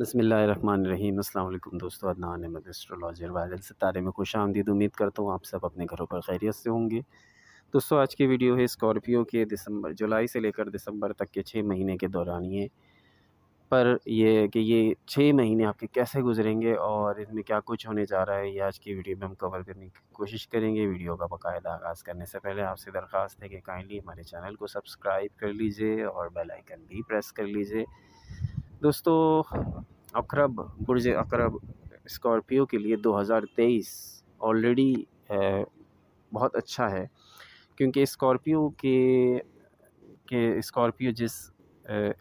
बिस्मिल्लाहिर्रहमानिर्रहीम। अस्सलाम वालेकुम दोस्तों, अदनान अहमद एस्ट्रोलॉजर वायरल सितारे में खुशामदीद। उम्मीद करता हूँ आप सब अपने घरों पर खैरियत से होंगे। दोस्तों, आज की वीडियो है स्कॉर्पियो के जुलाई से लेकर दिसंबर तक के 6 महीने के दौरान ये है कि ये 6 महीने आपके कैसे गुजरेंगे और इसमें क्या कुछ होने जा रहा है, ये आज की वीडियो में हम कवर करने की कोशिश करेंगे। वीडियो का बाकायदा आगाज़ करने से पहले आपसे दरख्वास्त है कि काइंडली हमारे चैनल को सब्सक्राइब कर लीजिए और बेल आइकन भी प्रेस कर लीजिए। दोस्तों, अक़रब बुर्ज अक़रब स्कॉर्पियो के लिए 2023 ऑलरेडी बहुत अच्छा है, क्योंकि स्कॉर्पियो जिस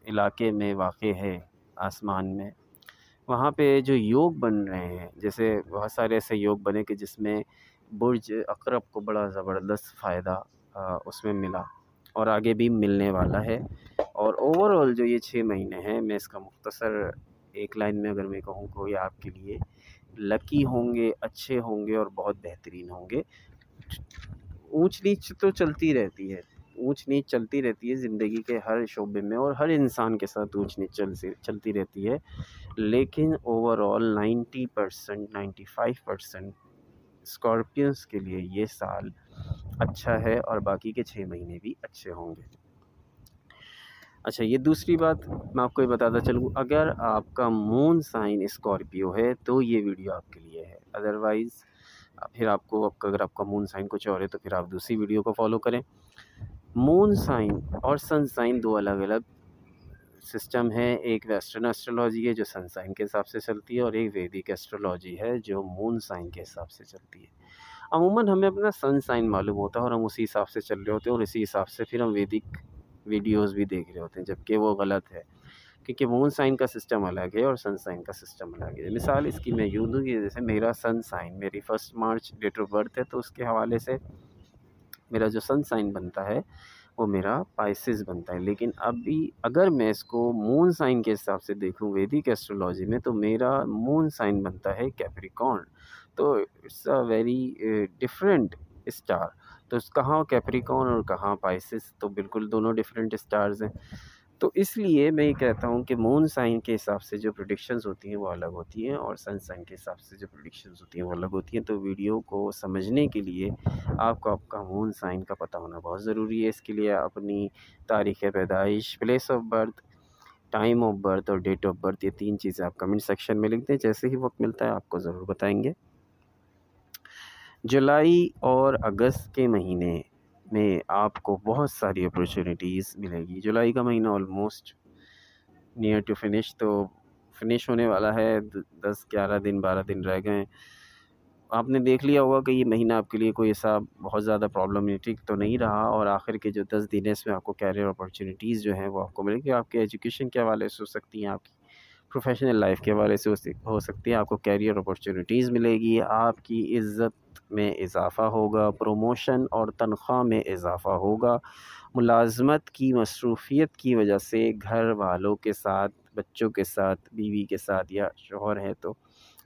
इलाके में वाक़े है आसमान में, वहाँ पे जो योग बन रहे हैं, जैसे बहुत सारे ऐसे योग बने कि जिसमें बुर्ज अक़रब को बड़ा ज़बरदस्त फ़ायदा उसमें मिला और आगे भी मिलने वाला है। और ओवरऑल जो ये 6 महीने हैं, मैं इसका मुख्तसर एक लाइन में अगर मैं कहूँ तो ये आपके लिए लकी होंगे, अच्छे होंगे और बहुत बेहतरीन होंगे। ऊंच नीच तो चलती रहती है, ऊंच नीच चलती रहती है ज़िंदगी के हर शोबे में और हर इंसान के साथ ऊंच नीच चलती रहती है, लेकिन ओवरऑल 90% 95% स्कॉर्पियंस के लिए ये साल अच्छा है और बाकी के 6 महीने भी अच्छे होंगे। अच्छा, ये दूसरी बात मैं आपको ये बताता चलूँ, अगर आपका मून साइन स्कॉर्पियो है तो ये वीडियो आपके लिए है। अदरवाइज़ फिर अगर आपका मून साइन कुछ और है तो फिर आप दूसरी वीडियो को फॉलो करें। मून साइन और सन साइन 2 अलग-अलग सिस्टम है। एक वेस्टर्न एस्ट्रोलॉजी है जो सन साइन के हिसाब से चलती है और एक वैदिक एस्ट्रोलॉजी है जो मून साइन के हिसाब से चलती है। अमूमन हमें अपना सन साइन मालूम होता है और हम उसी हिसाब से चल रहे होते हैं और इसी हिसाब से फिर हम वैदिक वीडियोस भी देख रहे होते हैं, जबकि वो गलत है, क्योंकि मून साइन का सिस्टम अलग है और सन साइन का सिस्टम अलग है। मिसाल इसकी मैं यूँ दूँ कि जैसे मेरा सन साइन, मेरी 1 मार्च डेट ऑफ बर्थ है, तो उसके हवाले से मेरा जो सन साइन बनता है वो मेरा पाइसेस बनता है। लेकिन अभी अगर मैं इसको मून साइन के हिसाब से देखूं वैदिक एस्ट्रोलॉजी में, तो मेरा मून साइन बनता है कैप्रिकॉर्न। तो it's a very different star. तो कहाँ कैप्रिकॉर्न और कहाँ पाइसेस, तो बिल्कुल दोनों डिफरेंट स्टार्स हैं। तो इसलिए मैं ये कहता हूँ कि मून साइन के हिसाब से जो प्रेडिक्शंस होती हैं वो अलग होती हैं और सन साइन के हिसाब से जो प्रेडिक्शंस होती हैं वो अलग होती हैं। तो वीडियो को समझने के लिए आपको आपका मून साइन का पता होना बहुत ज़रूरी है। इसके लिए अपनी तारीख़ पैदाइश, place of birth, time of birth और डेट ऑफ बर्थ, ये 3 चीज़ें आप कमेंट सेक्शन में लिख दें। जैसे ही वक्त मिलता है आपको ज़रूर बताएंगे। जुलाई और अगस्त के महीने में आपको बहुत सारी अपॉर्चुनिटीज़ मिलेगी। जुलाई का महीना ऑलमोस्ट नियर टू फिनिश, तो फिनिश होने वाला है। 10, 11 दिन, 12 दिन रह गए हैं। आपने देख लिया होगा कि ये महीना आपके लिए कोई ऐसा बहुत ज़्यादा प्रॉब्लमेटिक तो नहीं रहा और आखिर के जो 10 दिन है इसमें आपको कैरियर अपॉर्चुनिटीज़ जो हैं वो आपको मिलेगी। आपके एजुकेशन के हवाले से हो सकती हैं, आपकी प्रोफेशनल लाइफ के हवाले से हो सकती है। आपको कैरियर अपॉर्चुनिटीज़ मिलेगी, आपकी इज़्ज़त में इजाफ़ा होगा, प्रमोशन और तनख्वाह में इजाफ़ा होगा। मुलाज़मत की मसरूफ़ियत की वजह से घर वालों के साथ, बच्चों के साथ, बीवी के साथ, या शौहर है तो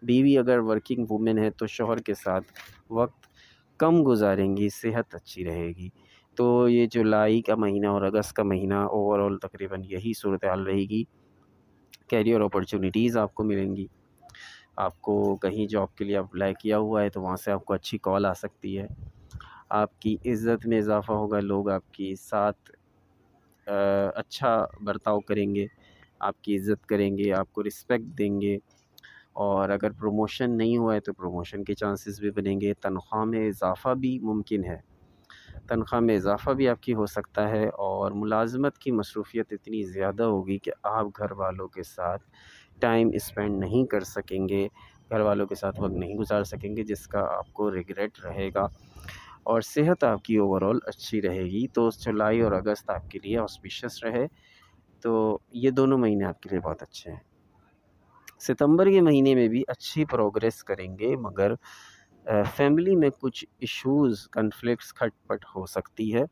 बीवी अगर वर्किंग वूमेन है तो शौहर के साथ वक्त कम गुजारेंगी, सेहत अच्छी रहेगी। तो ये जुलाई का महीना और अगस्त का महीना ओवरऑल तकरीबन यही सूरत हाल रहेगी। कैरियर अपॉर्चुनिटीज़ आपको मिलेंगी। आपको कहीं जॉब के लिए अप्लाई किया हुआ है तो वहाँ से आपको अच्छी कॉल आ सकती है। आपकी इज़्ज़त में इजाफ़ा होगा, लोग आपके साथ अच्छा बर्ताव करेंगे, आपकी इज़्ज़त करेंगे, आपको रिस्पेक्ट देंगे। और अगर प्रमोशन नहीं हुआ है तो प्रमोशन के चांसेस भी बनेंगे। तनख्वाह में इजाफ़ा भी मुमकिन है, तनख्वाह में इजाफ़ा भी आपकी हो सकता है। और मुलाज़मत की मसरूफ़ियत इतनी ज़्यादा होगी कि आप घर वालों के साथ टाइम स्पेंड नहीं कर सकेंगे, घर वालों के साथ वक्त नहीं गुजार सकेंगे, जिसका आपको रिग्रेट रहेगा। और सेहत आपकी ओवरऑल अच्छी रहेगी। तो जुलाई और अगस्त आपके लिए ऑस्पिशियस रहे। तो ये दोनों महीने आपके लिए बहुत अच्छे हैं। सितंबर के महीने में भी अच्छी प्रोग्रेस करेंगे, मगर फैमिली में कुछ इश्यूज़, कन्फ्लिक्ट्स, खटपट हो सकती है।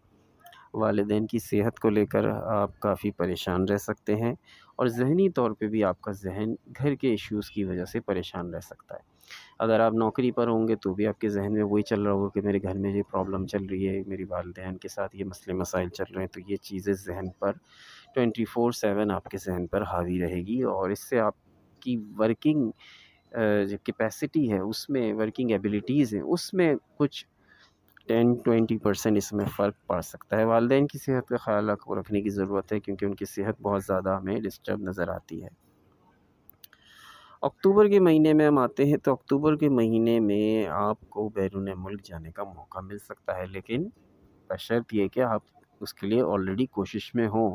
वालिदैन की सेहत को लेकर आप काफ़ी परेशान रह सकते हैं और ज़हनी तौर पे भी आपका ज़हन घर के इश्यूज़ की वजह से परेशान रह सकता है। अगर आप नौकरी पर होंगे तो भी आपके ज़हन में वही चल रहा होगा कि मेरे घर में ये प्रॉब्लम चल रही है, मेरी वालिदैन के साथ ये मसले मसाइल चल रहे हैं। तो ये चीज़ें ज़हन पर 24/7 आपके ज़हन पर हावी रहेगी और इससे आप आपकी वर्किंग जो कैपेसिटी है उसमें, वर्किंग एबिलिटीज़ हैं उसमें कुछ 10-20% इसमें फ़र्क पड़ सकता है। वालिदैन की सेहत का ख़्याल आपको रखने की ज़रूरत है, क्योंकि उनकी सेहत बहुत ज़्यादा हमें डिस्टर्ब नज़र आती है। अक्टूबर के महीने में हम आते हैं, तो अक्टूबर के महीने में आपको बैरून मुल्क जाने का मौका मिल सकता है, लेकिन बशर्त ये कि आप उसके लिए ऑलरेडी कोशिश में हों।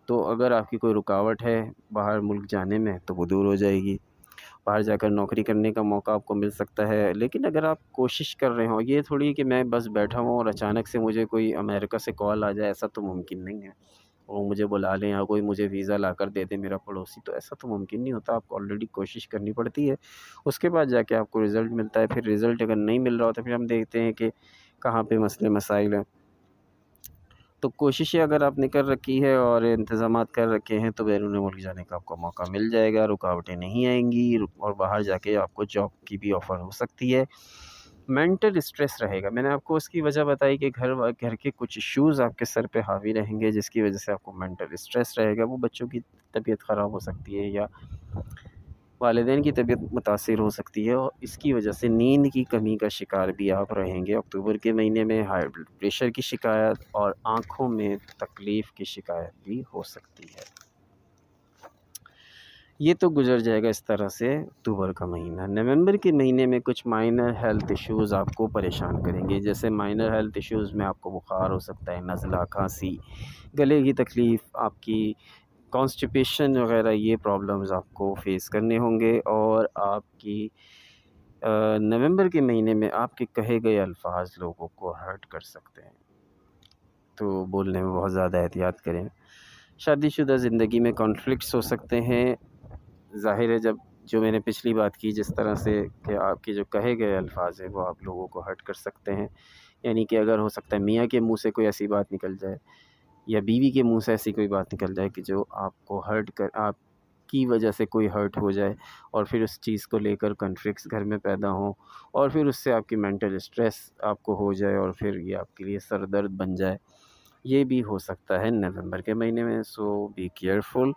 तो अगर आपकी कोई रुकावट है बाहर मुल्क जाने में, तो वो दूर हो जाएगी। बाहर जाकर नौकरी करने का मौका आपको मिल सकता है, लेकिन अगर आप कोशिश कर रहे हो, ये थोड़ी है कि मैं बस बैठा हूँ और अचानक से मुझे कोई अमेरिका से कॉल आ जाए, ऐसा तो मुमकिन नहीं है। वो मुझे बुला लें या कोई मुझे वीज़ा लाकर दे दे मेरा पड़ोसी, तो ऐसा तो मुमकिन नहीं होता। आपको ऑलरेडी कोशिश करनी पड़ती है, उसके बाद जाके आपको रिज़ल्ट मिलता है। फिर रिज़ल्ट अगर नहीं मिल रहा होता, फिर हम देखते हैं कि कहाँ पे मसले मसाइल हैं। तो कोशिशें अगर आपने कर रखी है और इंतज़ामात कर रखे हैं, तो बैरून मुल्क जाने का आपको मौका मिल जाएगा, रुकावटें नहीं आएँगी और बाहर जाके आपको जॉब की भी ऑफ़र हो सकती है। मेंटल स्ट्रेस रहेगा, मैंने आपको उसकी वजह बताई कि घर के कुछ इश्यूज़ आपके सर पे हावी रहेंगे, जिसकी वजह से आपको मेंटल स्ट्रेस रहेगा। वो बच्चों की तबीयत ख़राब हो सकती है या वालिदैन की तबीयत मुतासिर हो सकती है, और इसकी वजह से नींद की कमी का शिकार भी आप रहेंगे। अक्टूबर के महीने में हाई ब्लड प्रेशर की शिकायत और आँखों में तकलीफ़ की शिकायत भी हो सकती है। ये तो गुज़र जाएगा इस तरह से अक्टूबर का महीना। नवंबर के महीने में कुछ माइनर हेल्थ इश्यूज़ आपको परेशान करेंगे। जैसे माइनर हेल्थ इश्यूज़ में आपको बुखार हो सकता है, नज़ला, खाँसी, गले की तकलीफ़, आपकी कॉन्स्टिपेशन वग़ैरह, ये प्रॉब्लम्स आपको फ़ेस करने होंगे। और आपकी नवंबर के महीने में आपके कहे गए अल्फ़ाज़ लोगों को हर्ट कर सकते हैं, तो बोलने में बहुत ज़्यादा एहतियात करें। शादीशुदा ज़िंदगी में कॉन्फ्लिक्ट्स हो सकते हैं। ज़ाहिर है, जब जो मैंने पिछली बात की जिस तरह से कि आपके जो कहे गए अल्फ़ाज़ हैं वो आप लोगों को हर्ट कर सकते हैं। यानी कि अगर हो सकता है मियाँ के मुँह से कोई ऐसी बात निकल जाए या बीवी के मुँह से ऐसी कोई बात निकल जाए कि जो आपको हर्ट कर, आपकी वजह से कोई हर्ट हो जाए, और फिर उस चीज़ को लेकर कॉन्फ्लिक्ट्स घर में पैदा हों, और फिर उससे आपकी मेंटल स्ट्रेस आपको हो जाए और फिर ये आपके लिए सर दर्द बन जाए। ये भी हो सकता है नवंबर के महीने में, सो बी केयरफुल।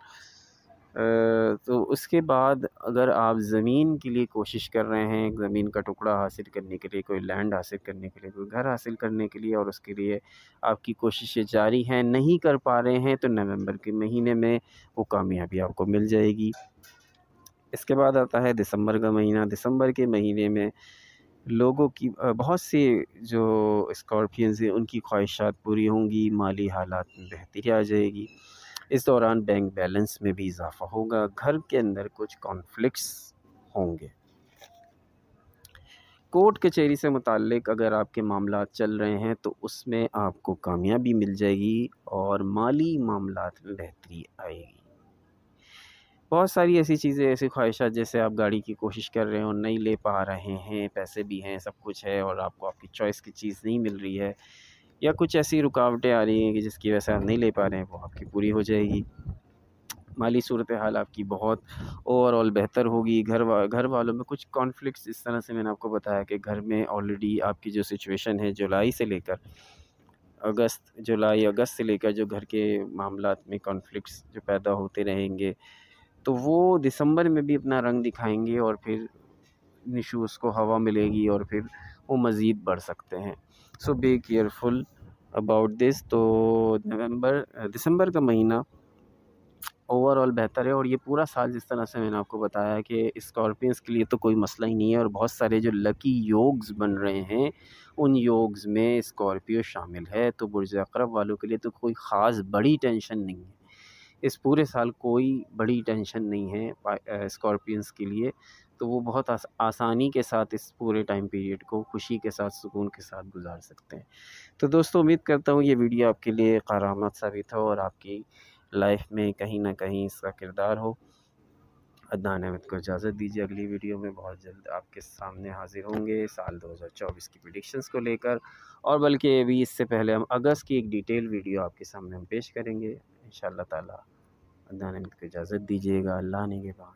तो उसके बाद अगर आप ज़मीन के लिए कोशिश कर रहे हैं, एक ज़मीन का टुकड़ा हासिल करने के लिए, कोई लैंड हासिल करने के लिए, कोई घर हासिल करने के लिए, और उसके लिए आपकी कोशिशें जारी हैं, नहीं कर पा रहे हैं, तो नवंबर के महीने में वो कामयाबी आपको मिल जाएगी। इसके बाद आता है दिसंबर का महीना। दिसंबर के महीने में लोगों की बहुत से जो स्कॉर्पियंस हैं उनकी ख्वाहिशात पूरी होंगी, माली हालात में बेहतरी आ जाएगी। इस दौरान बैंक बैलेंस में भी इजाफ़ा होगा, घर के अंदर कुछ कॉन्फ्लिक्ट्स होंगे। कोर्ट कचहरी से मुताल्लिक़ अगर आपके मामलात चल रहे हैं, तो उसमें आपको कामयाबी मिल जाएगी और माली मामलात में बेहतरी आएगी। बहुत सारी ऐसी चीज़ें, ऐसी ख्वाहिशात, जैसे आप गाड़ी की कोशिश कर रहे हो, नहीं ले पा रहे हैं, पैसे भी हैं, सब कुछ है, और आपको आपकी चॉइस की चीज़ नहीं मिल रही है, या कुछ ऐसी रुकावटें आ रही हैं कि जिसकी वजह से आप नहीं ले पा रहे हैं, वो आपकी पूरी हो जाएगी। माली सूरत हाल आपकी बहुत ओवरऑल बेहतर होगी। घर वालों में कुछ कॉन्फ्लिक्ट्स, इस तरह से मैंने आपको बताया कि घर में ऑलरेडी आपकी जो सिचुएशन है, जुलाई अगस्त से लेकर जो घर के मामलात में कॉन्फ्लिक्ट्स जो पैदा होते रहेंगे, तो वो दिसंबर में भी अपना रंग दिखाएंगे, और फिर इश्यूज़ को हवा मिलेगी और फिर वो मज़ीद बढ़ सकते हैं। सो बी केयरफुल अबाउट दिस। तो दिसंबर का महीना ओवरऑल बेहतर है, और ये पूरा साल जिस तरह से मैंने आपको बताया कि स्कॉर्पियंस के लिए तो कोई मसला ही नहीं है, और बहुत सारे जो लकी योग्स बन रहे हैं उन योग्स में स्कॉर्पियो शामिल है। तो बुर्ज अक़रब वालों के लिए तो कोई ख़ास बड़ी टेंशन नहीं है, इस पूरे साल कोई बड़ी टेंशन नहीं है स्कॉर्पियंस के लिए। तो वो बहुत आसानी के साथ इस पूरे टाइम पीरियड को खुशी के साथ, सुकून के साथ गुजार सकते हैं। तो दोस्तों, उम्मीद करता हूँ ये वीडियो आपके लिए क़ारामत साबित हो और आपकी लाइफ में कहीं ना कहीं इसका किरदार हो। अदनान अहमद को इजाज़त दीजिए। अगली वीडियो में बहुत जल्द आपके सामने हाजिर होंगे साल 2024 की प्रेडिक्शंस को लेकर, और बल्कि अभी इससे पहले हम अगस्त की एक डिटेल वीडियो आपके सामने हम पेश करेंगे इंशाअल्लाह ताला। अदनान अहमद को इजाज़त दीजिएगा। अल्लाह ने के बाद।